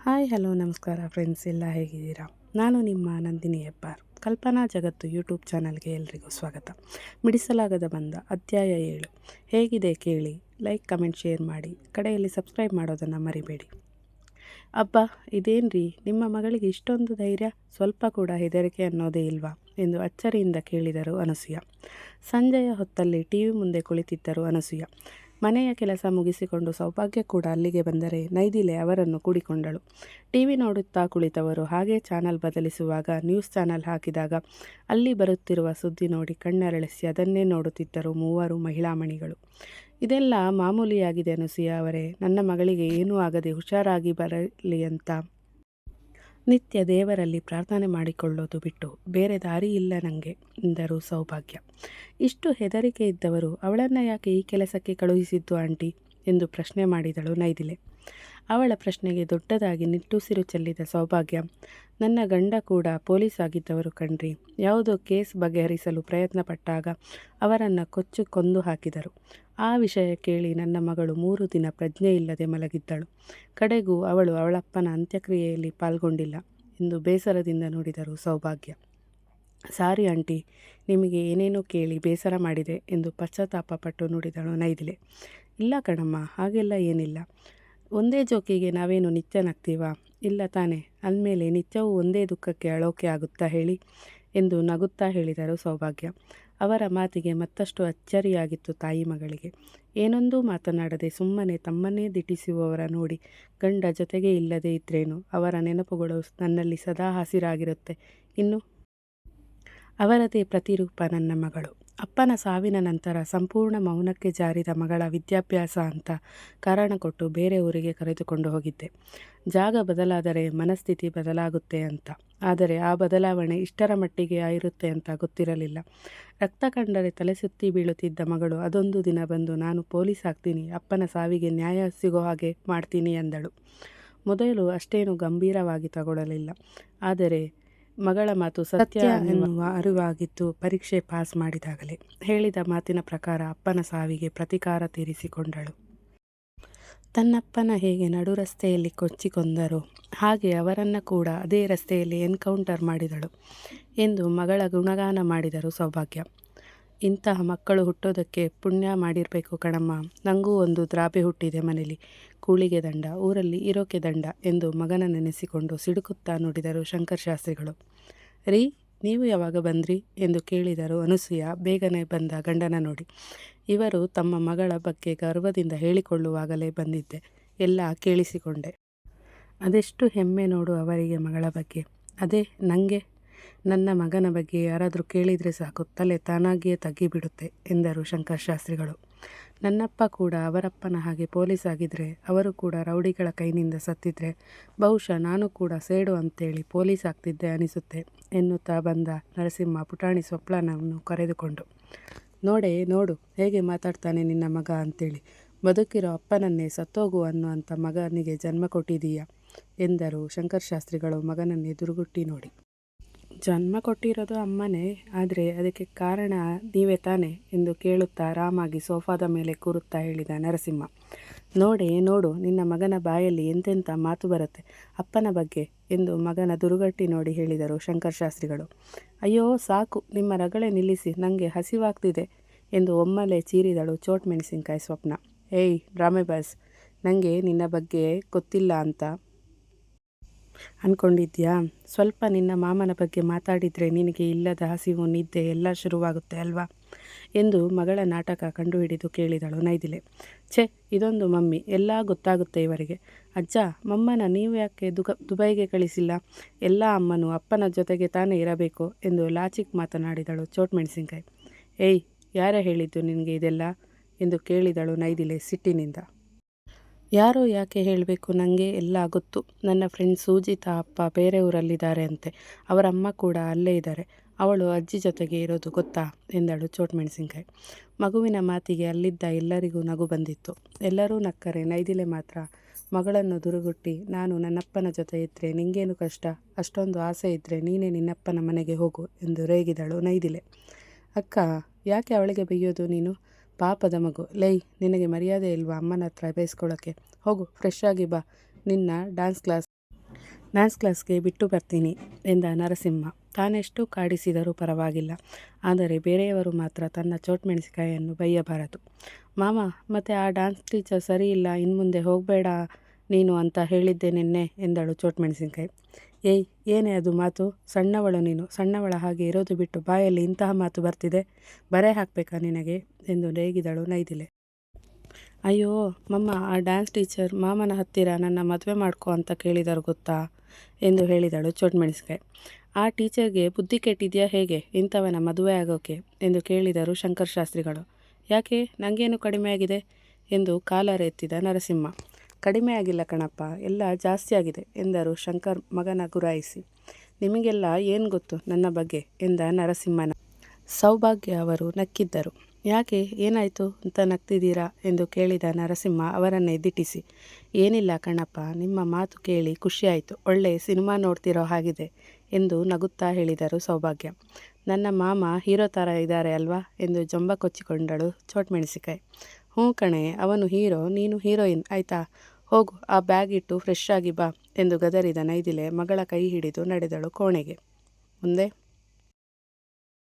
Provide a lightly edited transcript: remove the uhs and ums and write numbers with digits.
Hi hello ನಮಸ್ಕಾರ friends, ಎಲ್ಲ ಹೇಗಿದ್ದೀರಾ? ನಾನು ನಿಮ್ಮ ನಂದಿನಿ ಹೆಬ್ಬಾರ್. ಕಲ್ಪನಾ ಜಗತ್ತು ಯೂಟ್ಯೂಬ್ ಚಾನಲ್ಗೆ ಎಲ್ರಿಗೂ ಸ್ವಾಗತ. ಬಿಡಿಸಲಾಗದ ಬಂಧ ಅಧ್ಯಾಯ 7 ಹೇಗಿದೆ ಕೇಳಿ. ಲೈಕ್, ಕಮೆಂಟ್, ಶೇರ್ ಮಾಡಿ. ಕಡೆಯಲ್ಲಿ ಸಬ್ಸ್ಕ್ರೈಬ್ ಮಾಡೋದನ್ನು ಮರಿಬೇಡಿ. ಅಬ್ಬಾ, ಇದೇನ್ರಿ ನಿಮ್ಮ ಮಗಳಿಗೆ ಇಷ್ಟೊಂದು ಧೈರ್ಯ? ಸ್ವಲ್ಪ ಕೂಡ ಹೆದರಿಕೆ ಅನ್ನೋದೇ ಇಲ್ವಾ ಎಂದು ಅಚ್ಚರಿಯಿಂದ ಕೇಳಿದರು ಅನಸೂಯ. ಸಂಜೆಯ ಹೊತ್ತಲ್ಲಿ ಟಿವಿ ಮುಂದೆ ಕುಳಿತಿದ್ದರು ಅನಸೂಯ. ಮನೆಯ ಕೆಲಸ ಮುಗಿಸಿಕೊಂಡು ಸೌಭಾಗ್ಯ ಕೂಡ ಅಲ್ಲಿಗೆ ಬಂದರೆ ನೈದಿಲೆ ಅವರನ್ನು ಕೂಡಿಕೊಂಡಳು. ಟಿವಿ ನೋಡುತ್ತಾ ಕುಳಿತವರು ಹಾಗೆ ಚಾನಲ್ ಬದಲಿಸುವಾಗ ನ್ಯೂಸ್ ಚಾನಲ್ ಹಾಕಿದಾಗ ಅಲ್ಲಿ ಬರುತ್ತಿರುವ ಸುದ್ದಿ ನೋಡಿ ಕಣ್ಣರಳಿಸಿ ಅದನ್ನೇ ನೋಡುತ್ತಿದ್ದರು ಮೂವರು ಮಹಿಳಾಮಣಿಗಳು. ಇದೆಲ್ಲ ಮಾಮೂಲಿಯಾಗಿದೆ ಅನಸೂಯ ಅವರೇ, ನನ್ನ ಮಗಳಿಗೆ ಏನೂ ಆಗದೆ ಹುಷಾರಾಗಿ ಬರಲಿ ಅಂತ ನಿತ್ಯ ದೇವರಲ್ಲಿ ಪ್ರಾರ್ಥನೆ ಮಾಡಿಕೊಳ್ಳೋದು ಬಿಟ್ಟು ಬೇರೆ ದಾರಿ ಇಲ್ಲ ನನಗೆ ಎಂದರು ಸೌಭಾಗ್ಯ. ಇಷ್ಟು ಹೆದರಿಕೆ ಇದ್ದವರು ಅವಳನ್ನು ಯಾಕೆ ಈ ಕೆಲಸಕ್ಕೆ ಕಳುಹಿಸಿದ್ದು ಆಂಟಿ ಎಂದು ಪ್ರಶ್ನೆ ಮಾಡಿದಳು ನೈದಿಲೆ. ಅವಳ ಪ್ರಶ್ನೆಗೆ ದೊಡ್ಡದಾಗಿ ನಿಟ್ಟುಸಿರು ಚೆಲ್ಲಿದ ಸೌಭಾಗ್ಯ, ನನ್ನ ಗಂಡ ಕೂಡ ಪೊಲೀಸ್ ಆಗಿದ್ದವರು ಕಣ್ರಿ. ಯಾವುದೋ ಕೇಸ್ ಬಗೆಹರಿಸಲು ಪ್ರಯತ್ನ ಪಟ್ಟಾಗ ಅವರನ್ನು ಕೊಚ್ಚು ಕೊಂದು ಹಾಕಿದರು. ಆ ವಿಷಯ ಕೇಳಿ ನನ್ನ ಮಗಳು 3 ದಿನ ಪ್ರಜ್ಞೆ ಇಲ್ಲದೆ ಮಲಗಿದ್ದಳು. ಕಡೆಗೂ ಅವಳು ಅವಳಪ್ಪನ ಅಂತ್ಯಕ್ರಿಯೆಯಲ್ಲಿ ಪಾಲ್ಗೊಂಡಿಲ್ಲ ಎಂದು ಬೇಸರದಿಂದ ನುಡಿದರು ಸೌಭಾಗ್ಯ. ಸಾರಿ ಆಂಟಿ, ನಿಮಗೆ ಏನೇನೋ ಕೇಳಿ ಬೇಸರ ಮಾಡಿದೆ ಎಂದು ಪಶ್ಚಾತ್ತಾಪ ಪಟ್ಟು ನುಡಿದಳು ನೈದಿಲೆ. ಇಲ್ಲ ಕಣಮ್ಮ, ಹಾಗೆಲ್ಲ ಏನಿಲ್ಲ. ಒಂದೇ ಜೋಕಿಗೆ ನಾವೇನು ನಿತ್ಯ ನಗ್ತೀವಾ? ಇಲ್ಲ ತಾನೆ. ಅಂದಮೇಲೆ ನಿತ್ಯವೂ ಒಂದೇ ದುಃಖಕ್ಕೆ ಅಳೋಕೆ ಆಗುತ್ತಾ ಹೇಳಿ ಎಂದು ನಗುತ್ತಾ ಹೇಳಿದರು ಸೌಭಾಗ್ಯ. ಅವರ ಮಾತಿಗೆ ಮತ್ತಷ್ಟು ಅಚ್ಚರಿಯಾಗಿತ್ತು ತಾಯಿ ಮಗಳಿಗೆ. ಏನೊಂದೂ ಮಾತನಾಡದೆ ಸುಮ್ಮನೆ ತಮ್ಮನ್ನೇ ದಿಟ್ಟಿಸುವವರ ನೋಡಿ ಗಂಡ ಜೊತೆಗೆ ಇಲ್ಲದೇ ಇದ್ರೇನು, ಅವರ ನೆನಪುಗಳು ನನ್ನಲ್ಲಿ ಸದಾ ಹಸಿರಾಗಿರುತ್ತೆ. ಇನ್ನು ಅವರದೇ ಪ್ರತಿರೂಪ ನನ್ನ ಮಗಳು. ಅಪ್ಪನ ಸಾವಿನ ನಂತರ ಸಂಪೂರ್ಣ ಮೌನಕ್ಕೆ ಜಾರಿದ ಮಗಳ ವಿದ್ಯಾಭ್ಯಾಸ ಅಂತ ಕಾರಣ ಕೊಟ್ಟು ಬೇರೆ ಊರಿಗೆ ಕರೆದುಕೊಂಡು ಹೋಗಿದ್ದೆ. ಜಾಗ ಬದಲಾದರೆ ಮನಸ್ಥಿತಿ ಬದಲಾಗುತ್ತೆ ಅಂತ. ಆದರೆ ಆ ಬದಲಾವಣೆ ಇಷ್ಟರ ಮಟ್ಟಿಗೆ ಇರುತ್ತೆ ಅಂತ ಗೊತ್ತಿರಲಿಲ್ಲ. ರಕ್ತ ಕಂಡರೆ ತಲೆ ಸುತ್ತಿ ಬೀಳುತ್ತಿದ್ದ ಮಗಳು ಅದೊಂದು ದಿನ ಬಂದು ನಾನು ಪೊಲೀಸ್ ಆಗ್ತೀನಿ, ಅಪ್ಪನ ಸಾವಿಗೆ ನ್ಯಾಯ ಸಿಗೋ ಹಾಗೆ ಮಾಡ್ತೀನಿ ಎಂದಳು. ಮೊದಲು ಅಷ್ಟೇನು ಗಂಭೀರವಾಗಿ ತಗೊಳ್ಳಲಿಲ್ಲ. ಆದರೆ ಮಗಳ ಮಾತು ಸತ್ಯ ಎನ್ನುವ ಅರಿವಾಗಿದ್ದು ಪರೀಕ್ಷೆ ಪಾಸ್ ಮಾಡಿದಾಗಲೇ. ಹೇಳಿದ ಮಾತಿನ ಪ್ರಕಾರ ಅಪ್ಪನ ಸಾವಿಗೆ ಪ್ರತೀಕಾರ ತೀರಿಸಿಕೊಂಡಳು. ತನ್ನಪ್ಪನ ಹೇಗೆ ನಡು ರಸ್ತೆಯಲ್ಲಿ ಕೊಚ್ಚಿ ಕೊಂದರೋ ಹಾಗೆ ಅವರನ್ನು ಕೂಡ ಅದೇ ರಸ್ತೆಯಲ್ಲಿ ಎನ್ಕೌಂಟರ್ ಮಾಡಿದಳು ಎಂದು ಮಗಳ ಗುಣಗಾನ ಮಾಡಿದರು ಸೌಭಾಗ್ಯ. ಇಂತಹ ಮಕ್ಕಳು ಹುಟ್ಟೋದಕ್ಕೆ ಪುಣ್ಯ ಮಾಡಿರಬೇಕು ಕಣಮ್ಮ. ನನಗೂ ಒಂದು ದ್ರಾಬೆ ಹುಟ್ಟಿದೆ ಮನೇಲಿ. ಕೂಳಿಗೆ ದಂಡ, ಊರಲ್ಲಿ ಇರೋಕೆ ದಂಡ ಎಂದು ಮಗನ ನೆನೆಸಿಕೊಂಡು ಸಿಡುಕುತ್ತಾ ನುಡಿದರು ಶಂಕರಶಾಸ್ತ್ರಿಗಳು. ರೀ, ನೀವು ಯಾವಾಗ ಬಂದ್ರಿ ಎಂದು ಕೇಳಿದರು ಅನಸೂಯ ಬೇಗನೆ ಬಂದ ಗಂಡನ ನೋಡಿ. ಇವರು ತಮ್ಮ ಮಗಳ ಬಗ್ಗೆ ಗರ್ವದಿಂದ ಹೇಳಿಕೊಳ್ಳುವಾಗಲೇ ಬಂದಿದ್ದೆ, ಎಲ್ಲ ಕೇಳಿಸಿಕೊಂಡೆ. ಅದೆಷ್ಟು ಹೆಮ್ಮೆ ನೋಡು ಅವರಿಗೆ ಮಗಳ ಬಗ್ಗೆ. ಅದೇ ನನಗೆ ನನ್ನ ಮಗನ ಬಗ್ಗೆ ಯಾರಾದರೂ ಕೇಳಿದರೆ ಸಾಕು, ತಲೆ ತಾನಾಗಿಯೇ ತಗ್ಗಿಬಿಡುತ್ತೆ ಎಂದರು ಶಂಕರಶಾಸ್ತ್ರಿಗಳು. ನನ್ನಪ್ಪ ಕೂಡ ಅವರಪ್ಪನ ಹಾಗೆ ಪೊಲೀಸ್ ಆಗಿದ್ದರೆ, ಅವರು ಕೂಡ ರೌಡಿಗಳ ಕೈನಿಂದ ಸತ್ತಿದ್ರೆ ಬಹುಶಃ ನಾನು ಕೂಡ ಸೇಡು ಅಂತೇಳಿ ಪೊಲೀಸ್ ಆಗ್ತಿದ್ದೆ ಅನಿಸುತ್ತೆ ಎನ್ನುತ್ತಾ ಬಂದ ನರಸಿಂಹ ಪುಟಾಣಿ ಸ್ವಪ್ನವನ್ನು ಕರೆದುಕೊಂಡು. ನೋಡು ಹೇಗೆ ಮಾತಾಡ್ತಾನೆ ನಿನ್ನ ಮಗ ಅಂತೇಳಿ. ಬದುಕಿರೋ ಅಪ್ಪನನ್ನೇ ಸತ್ತೋಗು ಅನ್ನುವಂಥ ಮಗನಿಗೆ ಜನ್ಮ ಕೊಟ್ಟಿದೀಯಾ ಎಂದರು ಶಂಕರಶಾಸ್ತ್ರಿಗಳು ಮಗನನ್ನೇ ದುರುಗುಟ್ಟಿ ನೋಡಿ. ಜನ್ಮ ಕೊಟ್ಟಿರೋದು ಅಮ್ಮನೇ, ಆದರೆ ಅದಕ್ಕೆ ಕಾರಣ ನೀವೇ ತಾನೆ ಎಂದು ಕೇಳುತ್ತಾ ಆರಾಮಾಗಿ ಸೋಫಾದ ಮೇಲೆ ಕೂರುತ್ತಾ ಹೇಳಿದ ನರಸಿಂಹ. ನೋಡು ನಿನ್ನ ಮಗನ ಬಾಯಲ್ಲಿ ಎಂತೆಂಥ ಮಾತು ಬರುತ್ತೆ ಅಪ್ಪನ ಬಗ್ಗೆ ಎಂದು ಮಗನ ದುರುಗಟ್ಟಿ ನೋಡಿ ಹೇಳಿದರು ಶಂಕರಶಾಸ್ತ್ರಿಗಳು. ಅಯ್ಯೋ ಸಾಕು, ನಿಮ್ಮ ರಗಳೆ ನಿಲ್ಲಿಸಿ, ನನಗೆ ಹಸಿವಾಗ್ತಿದೆ ಎಂದು ಒಮ್ಮೆಲೆ ಚೀರಿದಳು ಚೋಟ್ ಮೆಣಸಿನಕಾಯಿ ಸ್ವಪ್ನ. ಏಯ್ ಡ್ರಾಮೆಬಾಸ್, ನನಗೆ ನಿನ್ನ ಬಗ್ಗೆ ಗೊತ್ತಿಲ್ಲ ಅಂತ ಅಂದ್ಕೊಂಡಿದ್ಯಾ? ಸ್ವಲ್ಪ ನಿನ್ನ ಮಾಮನ ಬಗ್ಗೆ ಮಾತಾಡಿದರೆ ನಿನಗೆ ಇಲ್ಲದ ಹಸಿವು, ನಿದ್ದೆ ಎಲ್ಲ ಶುರುವಾಗುತ್ತೆ ಅಲ್ವಾ ಎಂದು ಮಗಳ ನಾಟಕ ಕಂಡುಹಿಡಿದು ಕೇಳಿದಳು ನೈದಿಲೆ. ಛೆ, ಇದೊಂದು ಮಮ್ಮಿ, ಎಲ್ಲ ಗೊತ್ತಾಗುತ್ತೆ ಇವರಿಗೆ. ಅಜ್ಜ, ಮಮ್ಮನ ನೀವು ಯಾಕೆ ದುಬೈಗೆ ಕಳಿಸಿಲ್ಲ? ಎಲ್ಲ ಅಮ್ಮನೂ ಅಪ್ಪನ ಜೊತೆಗೆ ತಾನೇ ಇರಬೇಕು ಎಂದು ಲಾಚಿಕ್ ಮಾತನಾಡಿದಳು ಚೋಟ್ ಮೆಣಸಿನಕಾಯಿ. ಏಯ್, ಯಾರೇ ಹೇಳಿದ್ದು ನಿನಗೆ ಇದೆಲ್ಲ ಎಂದು ಕೇಳಿದಳು ನೈದಿಲೆ ಸಿಟ್ಟಿನಿಂದ. ಯಾರೋ ಯಾಕೆ ಹೇಳಬೇಕು, ನನಗೆ ಎಲ್ಲ ಗೊತ್ತು. ನನ್ನ ಫ್ರೆಂಡ್ ಸೂಜಿತಾ ಅಪ್ಪ ಬೇರೆ ಊರಲ್ಲಿದ್ದಾರೆ ಅಂತೆ, ಅವರ ಅಮ್ಮ ಕೂಡ ಅಲ್ಲೇ ಇದ್ದಾರೆ. ಅವಳು ಅಜ್ಜಿ ಜೊತೆಗೆ ಇರೋದು ಗೊತ್ತಾ ಎಂದಳು ಚೋಟ್ ಮೆಣಸಿನಕಾಯಿ. ಮಗುವಿನ ಮಾತಿಗೆ ಅಲ್ಲಿದ್ದ ಎಲ್ಲರಿಗೂ ನಗು ಬಂದಿತ್ತು. ಎಲ್ಲರೂ ನಕ್ಕರೆ ನೈದಿಲೆ ಮಾತ್ರ ಮಗಳನ್ನು ದುರುಗುಟ್ಟಿ, ನಾನು ನನ್ನಪ್ಪನ ಜೊತೆ ಇದ್ದರೆ ನಿಂಗೇನು ಕಷ್ಟ? ಅಷ್ಟೊಂದು ಆಸೆ ಇದ್ದರೆ ನೀನೇ ನಿನ್ನಪ್ಪನ ಮನೆಗೆ ಹೋಗು ಎಂದು ರೇಗಿದಳು ನೈದಿಲೆ. ಅಕ್ಕ, ಯಾಕೆ ಅವಳಿಗೆ ಬೈಯೋದು ನೀನು? ಪಾಪದ ಮಗು. ಲೈ, ನಿನಗೆ ಮರ್ಯಾದೆ ಇಲ್ವಾ ಅಮ್ಮನ ಹತ್ರ ಬೇಯಿಸ್ಕೊಳ್ಳೋಕ್ಕೆ? ಹೋಗು, ಫ್ರೆಶ್ ಆಗಿ ಬಾ, ನಿನ್ನ ಡ್ಯಾನ್ಸ್ ಕ್ಲಾಸ್ ಡ್ಯಾನ್ಸ್ ಕ್ಲಾಸ್ಗೆ ಬಿಟ್ಟು ಬರ್ತೀನಿ ಎಂದ ನರಸಿಂಹ. ತಾನೆಷ್ಟು ಕಾಡಿಸಿದರೂ ಪರವಾಗಿಲ್ಲ, ಆದರೆ ಬೇರೆಯವರು ಮಾತ್ರ ತನ್ನ ಚೋಟ್ಮೆಣಸಿಕಾಯಿಯನ್ನು ಬೈಯಬಾರದು. ಮಾಮ, ಮತ್ತೆ ಆ ಡ್ಯಾನ್ಸ್ ಟೀಚರ್ ಸರಿ ಇಲ್ಲ, ಇನ್ಮುಂದೆ ಹೋಗಬೇಡ ನೀನು ಅಂತ ಹೇಳಿದ್ದೆ ನಿನ್ನೆ ಎಂದಳು ಚೋಟ್ಮೆಣಸಿನಕಾಯಿ. ಏಯ್, ಏನೇ ಅದು ಮಾತು? ಸಣ್ಣವಳು ನೀನು, ಸಣ್ಣವಳ ಹಾಗೆ ಇರೋದು ಬಿಟ್ಟು ಬಾಯಲ್ಲಿ ಇಂತಹ ಮಾತು ಬರ್ತಿದೆ. ಬರೆ ಹಾಕಬೇಕಾ ನಿನಗೆ ಎಂದು ರೇಗಿದಳು ನೈದಿಲೆ. ಅಯ್ಯೋ ಮಮ್ಮ, ಆ ಡ್ಯಾನ್ಸ್ ಟೀಚರ್ ಮಾಮನ ಹತ್ತಿರ ನನ್ನ ಮದುವೆ ಮಾಡ್ಕೊ ಅಂತ ಕೇಳಿದರು ಗೊತ್ತಾ ಎಂದು ಹೇಳಿದಳು ಚೋಟ್ಮೆಣಸಿಕಾಯಿ. ಆ ಟೀಚರ್ಗೆ ಬುದ್ಧಿ ಕೆಟ್ಟಿದೆಯಾ ಹೇಗೆ ಇಂಥವನ ಮದುವೆ ಆಗೋಕೆ ಎಂದು ಕೇಳಿದರು ಶಂಕರ್ ಶಾಸ್ತ್ರಿಗಳು. ಯಾಕೆ, ನನಗೇನು ಕಡಿಮೆಯಾಗಿದೆ ಎಂದು ಕಾಲರ್ ಎತ್ತಿದ ನರಸಿಂಹ. ಕಡಿಮೆ ಆಗಿಲ್ಲ ಕಣಪ್ಪ, ಎಲ್ಲ ಜಾಸ್ತಿ ಆಗಿದೆ ಎಂದರು ಶಂಕರ್ ಮಗನ ಗುರಾಯಿಸಿ. ನಿಮಗೆಲ್ಲ ಏನು ಗೊತ್ತು ನನ್ನ ಬಗ್ಗೆ ಎಂದ ನರಸಿಂಹನ. ಸೌಭಾಗ್ಯ ಅವರು ನಕ್ಕಿದ್ದರು. ಯಾಕೆ, ಏನಾಯಿತು ಅಂತ ನಗ್ತಿದ್ದೀರಾ ಎಂದು ಕೇಳಿದ ನರಸಿಂಹ ಅವರನ್ನೇ ದಿಟ್ಟಿಸಿ. ಏನಿಲ್ಲ ಕಣಪ್ಪ, ನಿಮ್ಮ ಮಾತು ಕೇಳಿ ಖುಷಿಯಾಯಿತು, ಒಳ್ಳೆ ಸಿನಿಮಾ ನೋಡ್ತಿರೋ ಹಾಗಿದೆ ಎಂದು ನಗುತ್ತಾ ಹೇಳಿದರು ಸೌಭಾಗ್ಯ. ನನ್ನ ಮಾಮ ಹೀರೋ ಥರ ಇದ್ದಾರೆ ಅಲ್ವಾ ಎಂದು ಜಂಬ ಕೊಚ್ಚಿಕೊಂಡಳು ಚೋಟ್ಮೆಣಸಿಕಾಯಿ. ಹ್ಞೂ ಕಣೆ, ಅವನು ಹೀರೋ, ನೀನು ಹೀರೋಯಿನ್ ಆಯಿತಾ. ಹೋಗು, ಆ ಬ್ಯಾಗ್ ಇಟ್ಟು ಫ್ರೆಶ್ ಆಗಿ ಬಾ ಎಂದು ಗದರಿದ ನೈದಿಲೆ ಮಗಳ ಕೈ ಹಿಡಿದು ನಡೆದಳು ಕೋಣೆಗೆ. ಮುಂದೆ